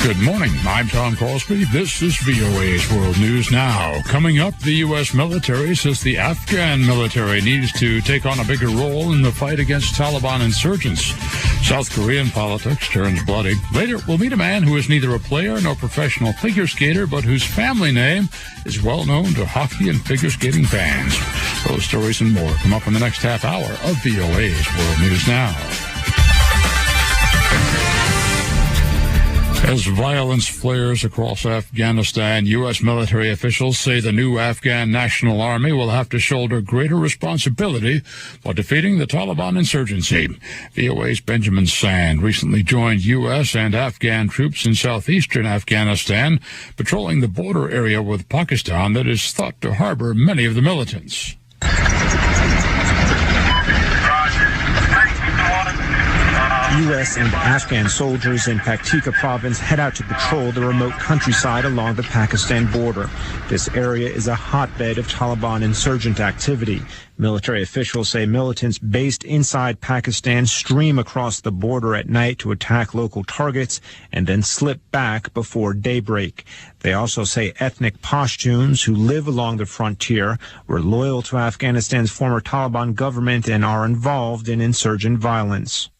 Good morning. I'm Tom Crosby. This is VOA's World News Now. Coming up, the U.S. military says the Afghan military needs to take on a bigger role in the fight against Taliban insurgents. South Korean politics turns bloody. Later, we'll meet a man who is neither a player nor professional figure skater, but whose family name is well known to hockey and figure skating fans. Those stories and more come up in the next half hour of VOA's World News Now. As violence flares across Afghanistan, U.S. military officials say the new Afghan National Army will have to shoulder greater responsibility while defeating the Taliban insurgency. VOA's Benjamin Sand recently joined U.S. and Afghan troops in southeastern Afghanistan, patrolling the border area with Pakistan that is thought to harbor many of the militants. U.S. and Afghan soldiers in Paktika province head out to patrol the remote countryside along the Pakistan border. This area is a hotbed of Taliban insurgent activity. Military officials say militants based inside Pakistan stream across the border at night to attack local targets and then slip back before daybreak. They also say ethnic Pashtuns who live along the frontier were loyal to Afghanistan's former Taliban government and are involved in insurgent violence.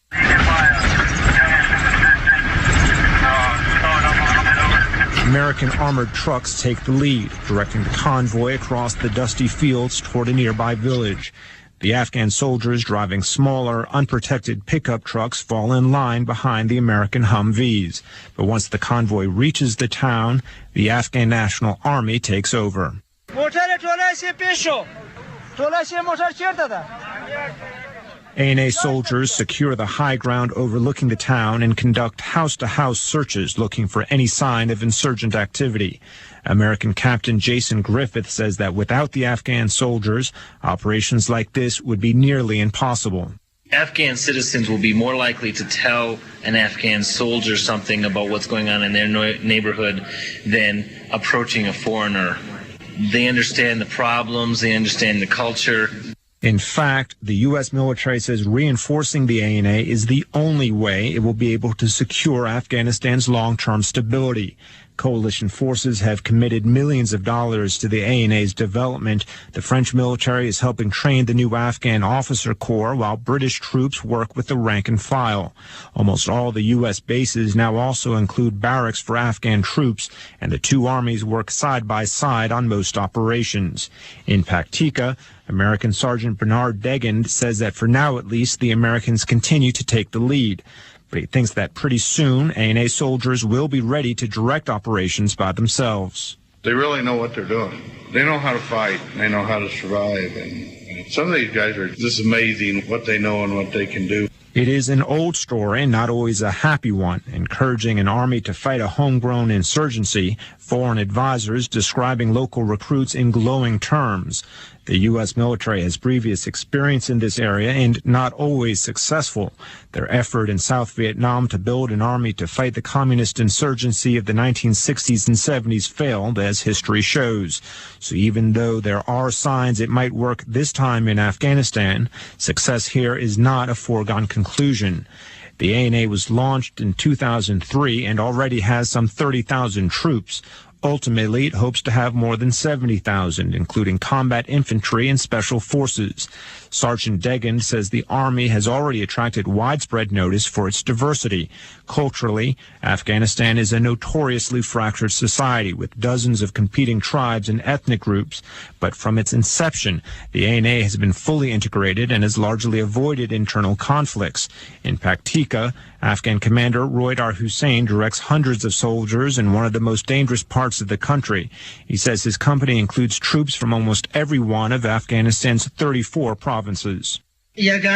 American armored trucks take the lead, directing the convoy across the dusty fields toward a nearby village. The Afghan soldiers driving smaller, unprotected pickup trucks fall in line behind the American Humvees. But once the convoy reaches the town, the Afghan National Army takes over. ANA soldiers secure the high ground overlooking the town and conduct house-to-house searches looking for any sign of insurgent activity. American Captain Jason Griffith says that without the Afghan soldiers, operations like this would be nearly impossible. Afghan citizens will be more likely to tell an Afghan soldier something about what's going on in their neighborhood than approaching a foreigner. They understand the problems, they understand the culture. In fact, the U.S. military says reinforcing the ANA is the only way it will be able to secure Afghanistan's long-term stability. Coalition forces have committed millions of dollars to the ANA's development. The French military is helping train the new Afghan officer corps while British troops work with the rank and file. Almost all the U.S. bases now also include barracks for Afghan troops, and the two armies work side by side on most operations. In Paktika, American Sergeant Bernard Degand says that for now at least, the Americans continue to take the lead. But he thinks that pretty soon, ANA soldiers will be ready to direct operations by themselves. They really know what they're doing. They know how to fight. They know how to survive. And some of these guys are just amazing what they know and what they can do. It is an old story, not always a happy one, encouraging an army to fight a homegrown insurgency, foreign advisors describing local recruits in glowing terms. The U.S. military has previous experience in this area and not always successful. Their effort in South Vietnam to build an army to fight the communist insurgency of the 1960s and 70s failed, as history shows. So even though there are signs it might work this time in Afghanistan, success here is not a foregone conclusion. The ANA was launched in 2003 and already has some 30,000 troops. Ultimately, it hopes to have more than 70,000, including combat infantry and special forces. Sergeant Degand says the Army has already attracted widespread notice for its diversity. Culturally, Afghanistan is a notoriously fractured society with dozens of competing tribes and ethnic groups. But from its inception, the ANA has been fully integrated and has largely avoided internal conflicts. In Paktika, Afghan Commander Roydar Hussein directs hundreds of soldiers in one of the most dangerous parts of the country. He says his company includes troops from almost every one of Afghanistan's 34 provinces. He says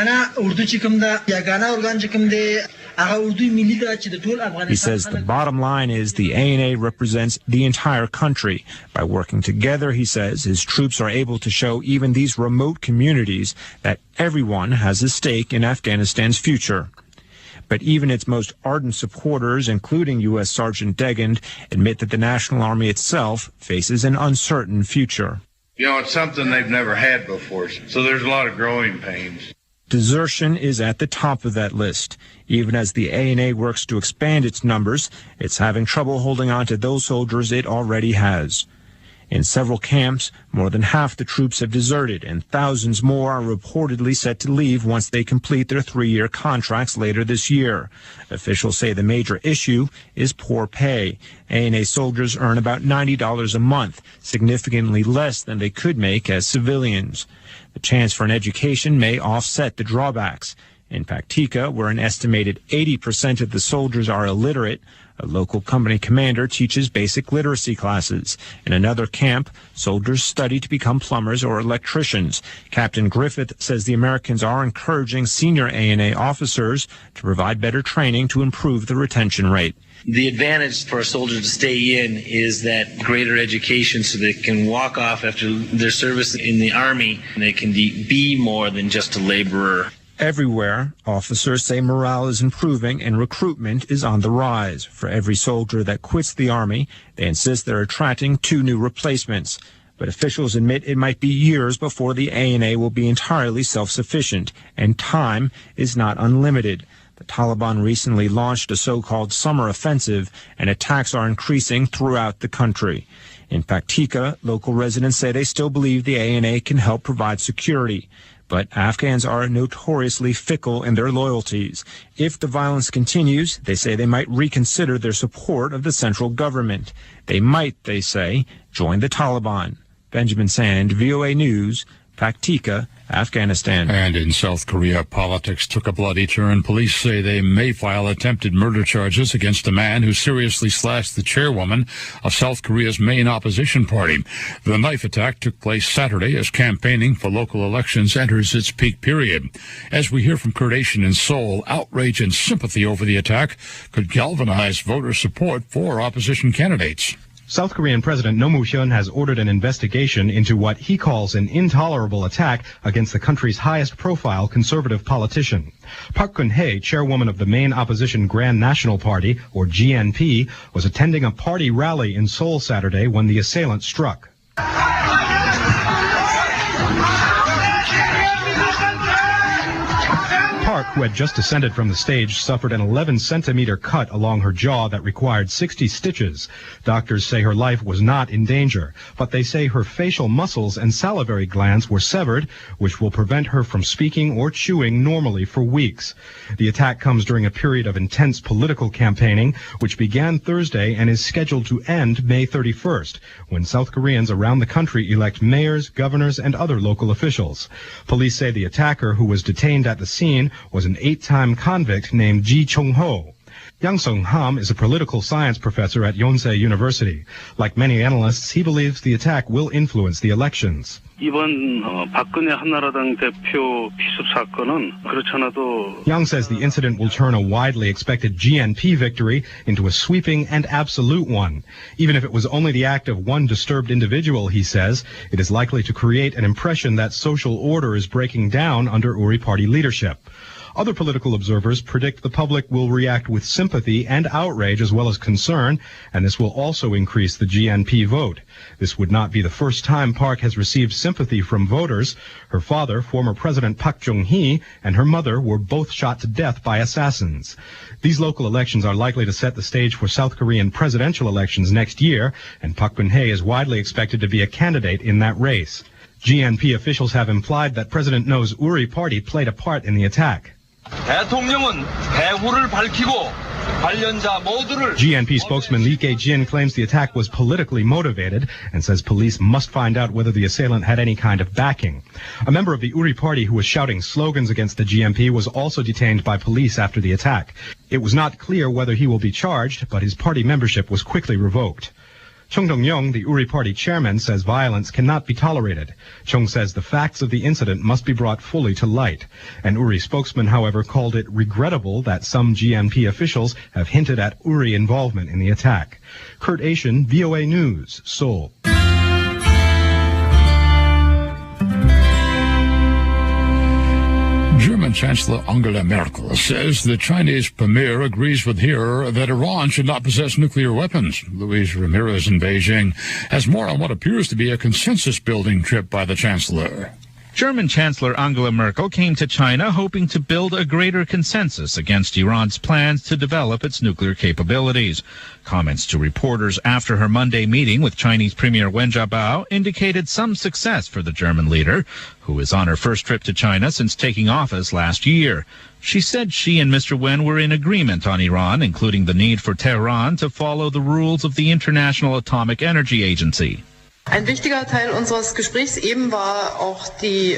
the bottom line is the ANA represents the entire country. By working together, he says, his troops are able to show even these remote communities that everyone has a stake in Afghanistan's future. But even its most ardent supporters, including U.S. Sergeant Degand, admit that the National Army itself faces an uncertain future. You know, it's something they've never had before, so there's a lot of growing pains. Desertion is at the top of that list. Even as the ANA works to expand its numbers, it's having trouble holding on to those soldiers it already has. In several camps, more than half the troops have deserted, and thousands more are reportedly set to leave once they complete their 3-year contracts later this year. Officials say the major issue is poor pay. ANA soldiers earn about $90 a month, significantly less than they could make as civilians. The chance for an education may offset the drawbacks. In Paktika, where an estimated 80% of the soldiers are illiterate, a local company commander teaches basic literacy classes. In another camp, soldiers study to become plumbers or electricians. Captain Griffith says the Americans are encouraging senior ANA officers to provide better training to improve the retention rate. The advantage for a soldier to stay in is that greater education so they can walk off after their service in the Army and they can be more than just a laborer. Everywhere, officers say morale is improving and recruitment is on the rise. For every soldier that quits the Army, they insist they're attracting 2 new replacements. But officials admit it might be years before the ANA will be entirely self-sufficient, and time is not unlimited. The Taliban recently launched a so-called summer offensive, and attacks are increasing throughout the country. In Paktika, local residents say they still believe the ANA can help provide security. But Afghans are notoriously fickle in their loyalties. If the violence continues, they say they might reconsider their support of the central government. They might, they say, join the Taliban. Benjamin Sand, VOA News, Paktika, Afghanistan. And in South Korea, politics took a bloody turn. Police say they may file attempted murder charges against a man who seriously slashed the chairwoman of South Korea's main opposition party. The knife attack took place Saturday as campaigning for local elections enters its peak period. As we hear from Kurt Asian in Seoul, outrage and sympathy over the attack could galvanize voter support for opposition candidates. South Korean President Roh Moo-hyun has ordered an investigation into what he calls an intolerable attack against the country's highest-profile conservative politician. Park Geun-hye, chairwoman of the main opposition Grand National Party, or GNP, was attending a party rally in Seoul Saturday when the assailant struck. Park, who had just descended from the stage, suffered an 11-centimeter cut along her jaw that required 60 stitches. Doctors say her life was not in danger, but they say her facial muscles and salivary glands were severed, which will prevent her from speaking or chewing normally for weeks. The attack comes during a period of intense political campaigning, which began Thursday and is scheduled to end May 31st, when South Koreans around the country elect mayors, governors, and other local officials. Police say the attacker, who was detained at the scene, was an 8-time convict named Ji Chung-ho. Yang Sung-ham is a political science professor at Yonsei University. Like many analysts, he believes the attack will influence the elections. 이번 박근혜 한나라당 대표 피습 사건은 그렇지 않아도 Yang says the incident will turn a widely expected GNP victory into a sweeping and absolute one. Even if it was only the act of one disturbed individual, he says, it is likely to create an impression that social order is breaking down under Uri party leadership. Other political observers predict the public will react with sympathy and outrage as well as concern, and this will also increase the GNP vote. This would not be the first time Park has received sympathy from voters. Her father, former President Park Chung-hee, and her mother were both shot to death by assassins. These local elections are likely to set the stage for South Korean presidential elections next year, and Park Geun-hye is widely expected to be a candidate in that race. GNP officials have implied that President Roh's Uri party played a part in the attack. 대통령은 배후를 밝히고 관련자 모두를 GNP spokesman Lee Kye-jin claims the attack was politically motivated and says police must find out whether the assailant had any kind of backing. A member of the Uri party who was shouting slogans against the GNP was also detained by police after the attack. It was not clear whether he will be charged, but his party membership was quickly revoked. Chung Dong-young, the Uri party chairman, says violence cannot be tolerated. Chung says the facts of the incident must be brought fully to light. An Uri spokesman, however, called it regrettable that some GNP officials have hinted at Uri involvement in the attack. Kurt Asian, VOA News, Seoul. German Chancellor Angela Merkel says the Chinese premier agrees with her that Iran should not possess nuclear weapons. Luis Ramirez in Beijing has more on what appears to be a consensus-building trip by the Chancellor. German Chancellor Angela Merkel came to China hoping to build a greater consensus against Iran's plans to develop its nuclear capabilities. Comments to reporters after her Monday meeting with Chinese Premier Wen Jiabao indicated some success for the German leader, who is on her first trip to China since taking office last year. She said she and Mr. Wen were in agreement on Iran, including the need for Tehran to follow the rules of the International Atomic Energy Agency. Ein wichtiger Teil unseres Gesprächs eben war auch die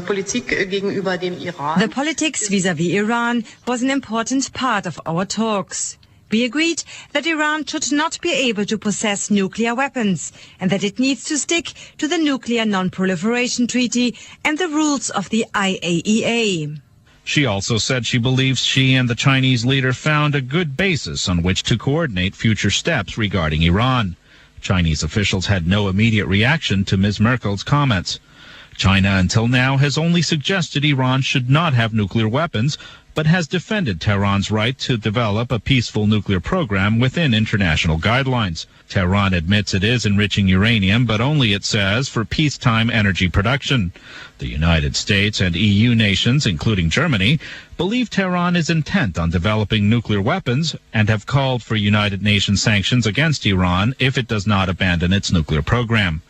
Politik gegenüber dem Iran. The politics vis-à-vis Iran was an important part of our talks. We agreed that Iran should not be able to possess nuclear weapons and that it needs to stick to the Nuclear Non-Proliferation Treaty and the rules of the IAEA. She also said she believes she and the Chinese leader found a good basis on which to coordinate future steps regarding Iran. Chinese officials had no immediate reaction to Ms. Merkel's comments. China until now has only suggested Iran should not have nuclear weapons, but has defended Tehran's right to develop a peaceful nuclear program within international guidelines. Tehran admits it is enriching uranium, but only, it says, for peacetime energy production. The United States and EU nations, including Germany, believe Tehran is intent on developing nuclear weapons and have called for United Nations sanctions against Iran if it does not abandon its nuclear program.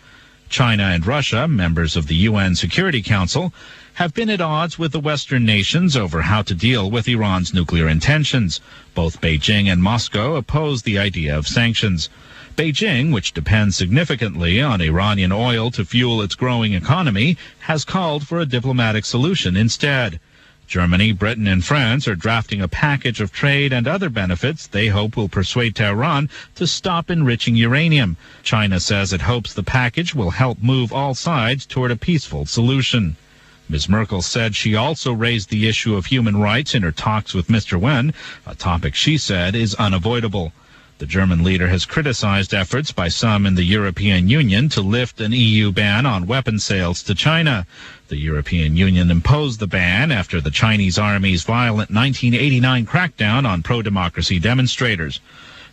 China and Russia, members of the UN Security Council, have been at odds with the Western nations over how to deal with Iran's nuclear intentions. Both Beijing and Moscow oppose the idea of sanctions. Beijing, which depends significantly on Iranian oil to fuel its growing economy, has called for a diplomatic solution instead. Germany, Britain, and France are drafting a package of trade and other benefits they hope will persuade Tehran to stop enriching uranium. China says it hopes the package will help move all sides toward a peaceful solution. Ms. Merkel said she also raised the issue of human rights in her talks with Mr. Wen, a topic she said is unavoidable. The German leader has criticized efforts by some in the European Union to lift an EU ban on weapons sales to China. The European Union imposed the ban after the Chinese army's violent 1989 crackdown on pro-democracy demonstrators.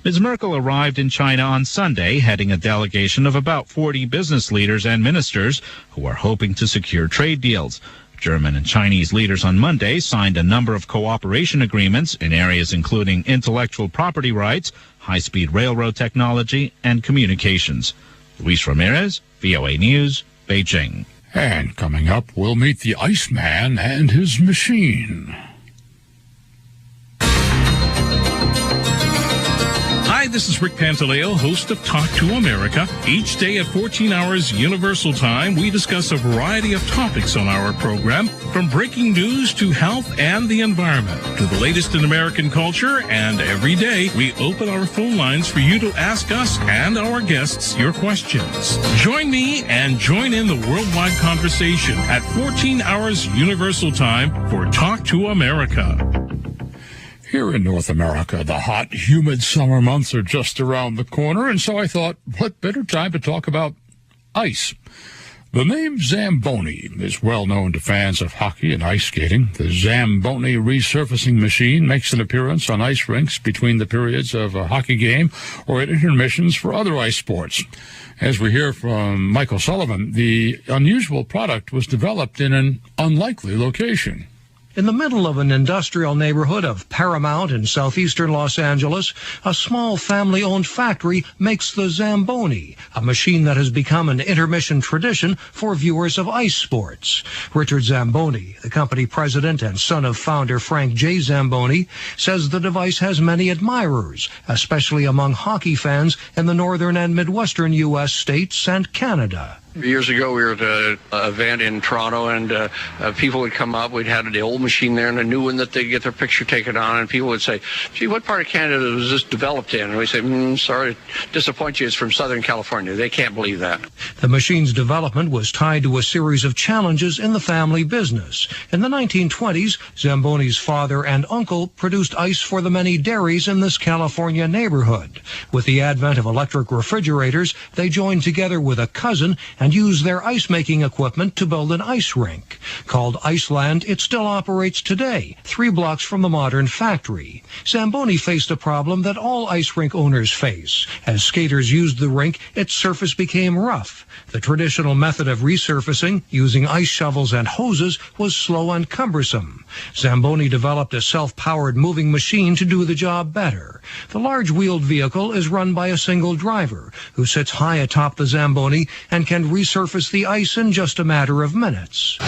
Ms. Merkel arrived in China on Sunday, heading a delegation of about 40 business leaders and ministers who are hoping to secure trade deals. German and Chinese leaders on Monday signed a number of cooperation agreements in areas including intellectual property rights, high-speed railroad technology, and communications. Luis Ramirez, VOA News, Beijing. And coming up, we'll meet the Iceman and his machine. Hi, this is Rick Pantaleo, host of Talk to America. Each day at 14 hours Universal Time, we discuss a variety of topics on our program, from breaking news to health and the environment, to the latest in American culture, and every day we open our phone lines for you to ask us and our guests your questions. Join me and join in the worldwide conversation at 14 hours Universal Time for Talk to America. Here in North America, the hot, humid summer months are just around the corner, and so I thought, what better time to talk about ice? The name Zamboni is well known to fans of hockey and ice skating. The Zamboni resurfacing machine makes an appearance on ice rinks between the periods of a hockey game or at intermissions for other ice sports. As we hear from Michael Sullivan, the unusual product was developed in an unlikely location. In the middle of an industrial neighborhood of Paramount in southeastern Los Angeles, a small family-owned factory makes the Zamboni, a machine that has become an intermission tradition for viewers of ice sports. Richard Zamboni, the company president and son of founder Frank J. Zamboni, says the device has many admirers, especially among hockey fans in the northern and midwestern U.S. states and Canada. Years ago, we were at an event in Toronto, and people would come up. We'd had the old machine there and a new one that they'd get their picture taken on, and people would say, gee, what part of Canada was this developed in? And we say, sorry to disappoint you, it's from Southern California. They can't believe that. The machine's development was tied to a series of challenges in the family business. In the 1920s, Zamboni's father and uncle produced ice for the many dairies in this California neighborhood. With the advent of electric refrigerators, they joined together with a cousin and and used their ice-making equipment to build an ice rink. Called Iceland, it still operates today, 3 blocks from the modern factory. Zamboni faced a problem that all ice rink owners face. As skaters used the rink, its surface became rough. The traditional method of resurfacing, using ice shovels and hoses, was slow and cumbersome. Zamboni developed a self-powered moving machine to do the job better. The large wheeled vehicle is run by a single driver, who sits high atop the Zamboni and can resurface the ice in just a matter of minutes.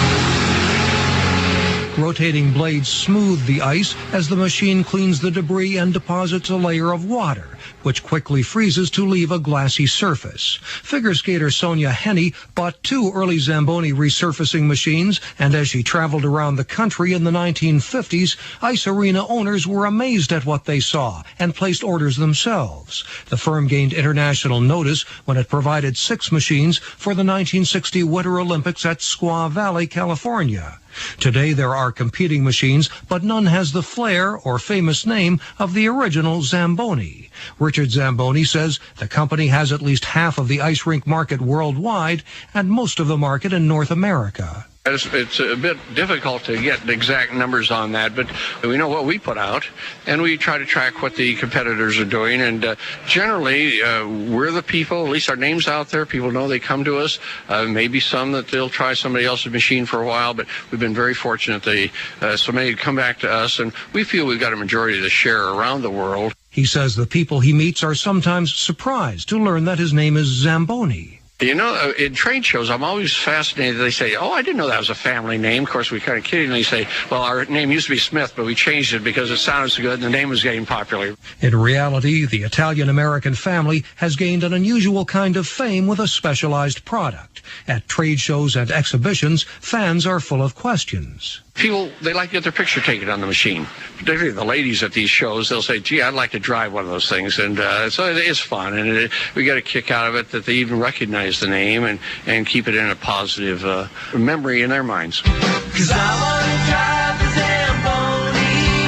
Rotating blades smooth the ice as the machine cleans the debris and deposits a layer of water, which quickly freezes to leave a glassy surface. Figure skater Sonia Henney bought 2 early Zamboni resurfacing machines, and as she traveled around the country in the 1950s, ice arena owners were amazed at what they saw and placed orders themselves. The firm gained international notice when it provided 6 machines for the 1960 Winter Olympics at Squaw Valley, California. Today there are competing machines, but none has the flair or famous name of the original Zamboni. Richard Zamboni says the company has at least half of the ice rink market worldwide and most of the market in North America. It's a bit difficult to get exact numbers on that, but we know what we put out, and we try to track what the competitors are doing. And generally, we're the people, at least our name's out there. People know they come to us. Maybe some that they'll try somebody else's machine for a while, but we've been very fortunate. So many come back to us, and we feel we've got a majority of the share around the world. He says the people he meets are sometimes surprised to learn that his name is Zamboni. You know, in trade shows, I'm always fascinated. They say, oh, I didn't know that was a family name. Of course, we kind of kiddingly say, well, our name used to be Smith, but we changed it because it sounded so good and the name was getting popular. In reality, the Italian-American family has gained an unusual kind of fame with a specialized product. At trade shows and exhibitions, fans are full of questions. People, they like to get their picture taken on the machine. Particularly the ladies at these shows, they'll say, gee, I'd like to drive one of those things. And so it is fun, and we get a kick out of it that they even recognize the name and keep it in a positive memory in their minds. 'Cause I want to drive the Zamboni.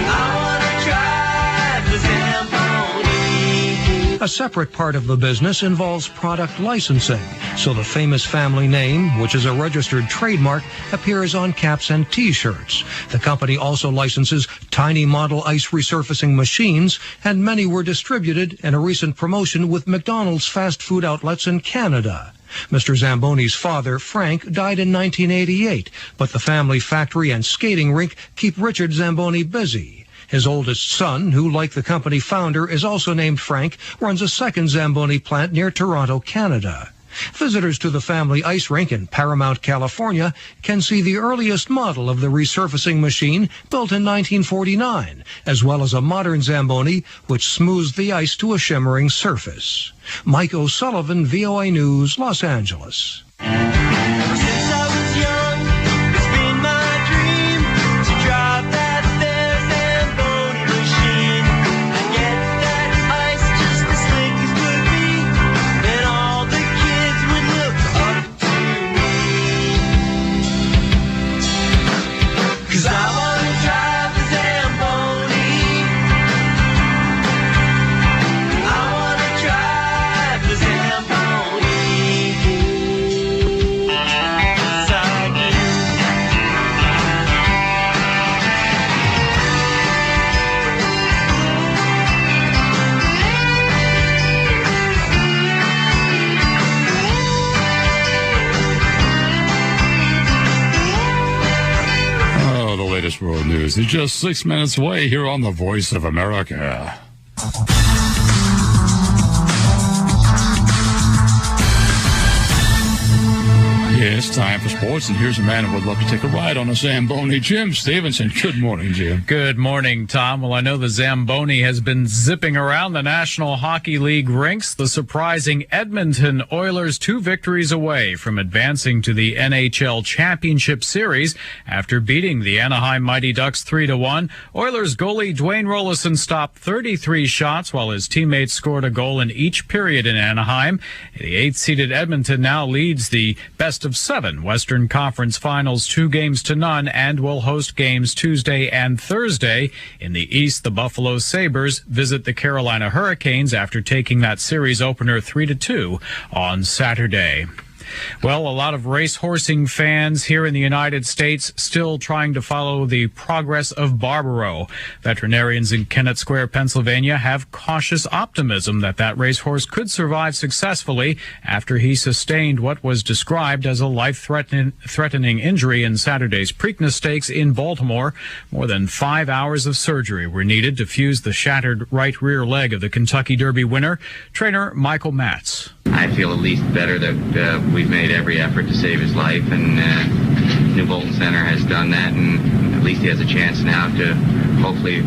I want to drive the Zamboni. A separate part of the business involves product licensing, so the famous family name, which is a registered trademark, appears on caps and T-shirts. The company also licenses tiny model ice resurfacing machines, and many were distributed in a recent promotion with McDonald's fast food outlets in Canada. Mr. Zamboni's father, Frank, died in 1988, but the family factory and skating rink keep Richard Zamboni busy. His oldest son, who, like the company founder, is also named Frank, runs a second Zamboni plant near Toronto, Canada. Visitors to the family ice rink in Paramount, California, can see the earliest model of the resurfacing machine built in 1949, as well as a modern Zamboni, which smooths the ice to a shimmering surface. Mike O'Sullivan, VOA News, Los Angeles. World News is just 6 minutes away here on the Voice of America. It's time for sports, and here's a man who would love to take a ride on a Zamboni. Jim Stevenson. Good morning, Jim. Good morning, Tom. Well, I know the Zamboni has been zipping around the National Hockey League rinks. The surprising Edmonton Oilers 2 victories away from advancing to the NHL Championship Series after beating the Anaheim Mighty Ducks 3-1. Oilers goalie Dwayne Rollison stopped 33 shots while his teammates scored a goal in each period in Anaheim. The 8th-seeded Edmonton now leads the best of 7 Western Conference Finals, 2-0 and will host games Tuesday and Thursday. In the East, the Buffalo Sabres visit the Carolina Hurricanes after taking that series opener 3-2 on Saturday. Well, a lot of racehorsing fans here in the United States still trying to follow the progress of Barbaro. Veterinarians in Kennett Square, Pennsylvania have cautious optimism that that racehorse could survive successfully after he sustained what was described as a life-threatening injury in Saturday's Preakness Stakes in Baltimore. More than 5 hours of surgery were needed to fuse the shattered right rear leg of the Kentucky Derby winner. Trainer Michael Matz. I feel at least better that we've made every effort to save his life, and New Bolton Center has done that, and at least he has a chance now to hopefully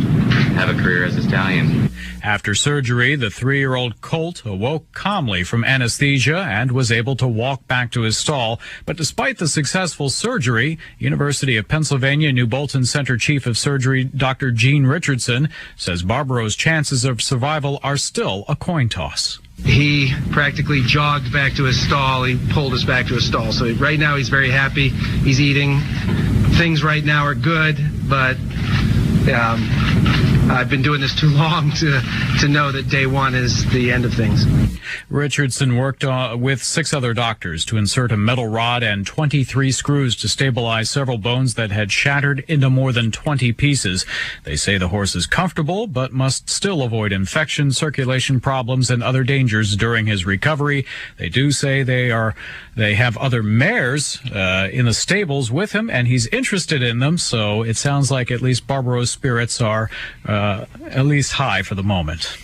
have a career as a stallion. After surgery, the 3-year-old colt awoke calmly from anesthesia and was able to walk back to his stall. But despite the successful surgery, University of Pennsylvania New Bolton Center Chief of Surgery Dr. Gene Richardson says Barbaro's chances of survival are still a coin toss. He practically jogged back to his stall. He pulled us back to his stall. So right now he's very happy. He's eating. Things right now are good, but I've been doing this too long to know that day one is the end of things. Richardson worked with 6 other doctors to insert a metal rod and 23 screws to stabilize several bones that had shattered into more than 20 pieces. They say the horse is comfortable, but must still avoid infection, circulation problems, and other dangers during his recovery. They do say they have other mares in the stables with him, and he's interested in them, so it sounds like at least Barbaro's spirits are at least high for the moment.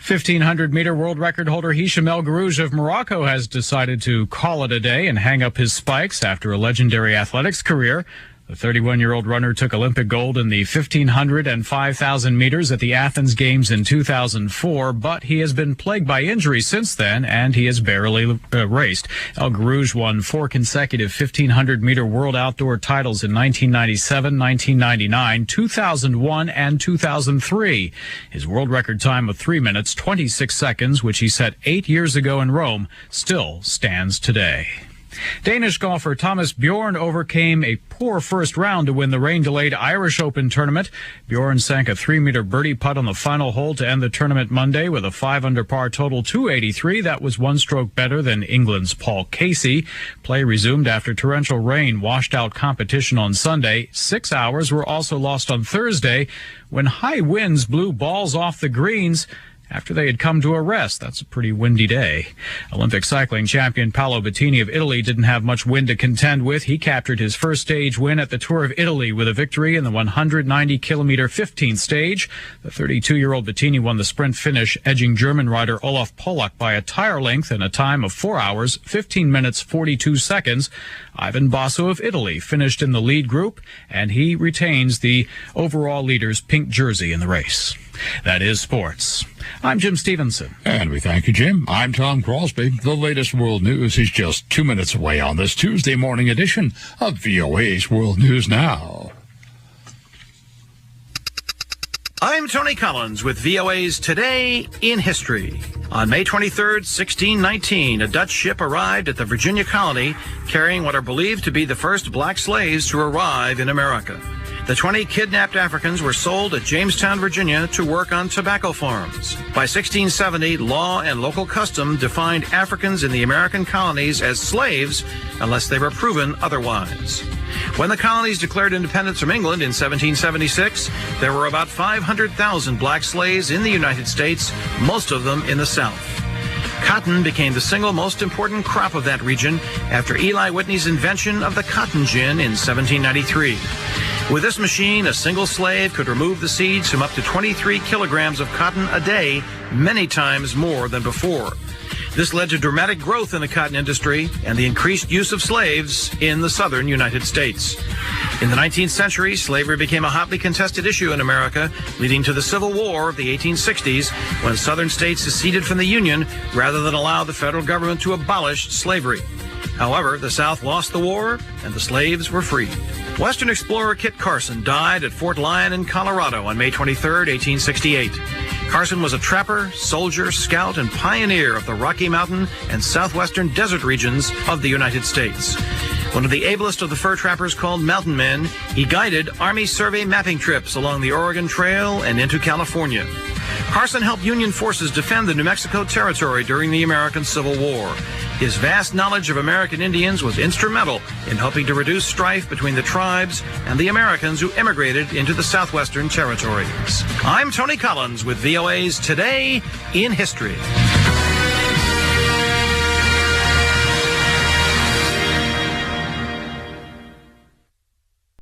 1,500-meter world record holder Hicham El Guerrouj of Morocco has decided to call it a day and hang up his spikes after a legendary athletics career. The 31-year-old runner took Olympic gold in the 1,500 and 5,000 meters at the Athens Games in 2004, but he has been plagued by injuries since then, and he has barely raced. El Guerrouj won 4 consecutive 1,500-meter world outdoor titles in 1997, 1999, 2001, and 2003. His world record time of 3 minutes, 26 seconds, which he set 8 years ago in Rome, still stands today. Danish golfer Thomas Bjorn overcame a poor first round to win the rain-delayed Irish Open tournament. Bjorn sank a 3-meter birdie putt on the final hole to end the tournament Monday with a 5-under par total 283. That was 1 stroke better than England's Paul Casey. Play resumed after torrential rain washed out competition on Sunday. 6 hours were also lost on Thursday when high winds blew balls off the greens after they had come to a rest. That's a pretty windy day. Olympic cycling champion Paolo Bettini of Italy didn't have much wind to contend with. He captured his first stage win at the Tour of Italy with a victory in the 190-kilometer 15th stage. The 32-year-old Bettini won the sprint finish, edging German rider Olaf Pollack by a tire length in a time of 4 hours, 15 minutes, 42 seconds. Ivan Basso of Italy finished in the lead group, and he retains the overall leader's pink jersey in the race. That is sports. I'm Jim Stevenson. And we thank you, Jim. I'm Tom Crosby. The latest world news is just 2 minutes away on this Tuesday morning edition of VOA's World News Now. I'm Tony Collins with VOA's Today in History. On May 23, 1619, a Dutch ship arrived at the Virginia colony carrying what are believed to be the first black slaves to arrive in America. The 20 kidnapped Africans were sold at Jamestown, Virginia, to work on tobacco farms. By 1670, law and local custom defined Africans in the American colonies as slaves unless they were proven otherwise. When the colonies declared independence from England in 1776, there were about 500,000 black slaves in the United States, most of them in the South. Cotton became the single most important crop of that region after Eli Whitney's invention of the cotton gin in 1793. With this machine, a single slave could remove the seeds from up to 23 kilograms of cotton a day, many times more than before. This led to dramatic growth in the cotton industry and the increased use of slaves in the southern United States. In the 19th century, slavery became a hotly contested issue in America, leading to the Civil War of the 1860s, when southern states seceded from the Union rather than allow the federal government to abolish slavery. However, the South lost the war, and the slaves were freed. Western explorer Kit Carson died at Fort Lyon in Colorado on May 23, 1868. Carson was a trapper, soldier, scout, and pioneer of the Rocky Mountain and southwestern desert regions of the United States. One of the ablest of the fur trappers called mountain men, he guided Army survey mapping trips along the Oregon Trail and into California. Carson helped Union forces defend the New Mexico Territory during the American Civil War. His vast knowledge of American Indians was instrumental in helping to reduce strife between the tribes and the Americans who immigrated into the southwestern territories. I'm Tony Collins with VOA's Today in History.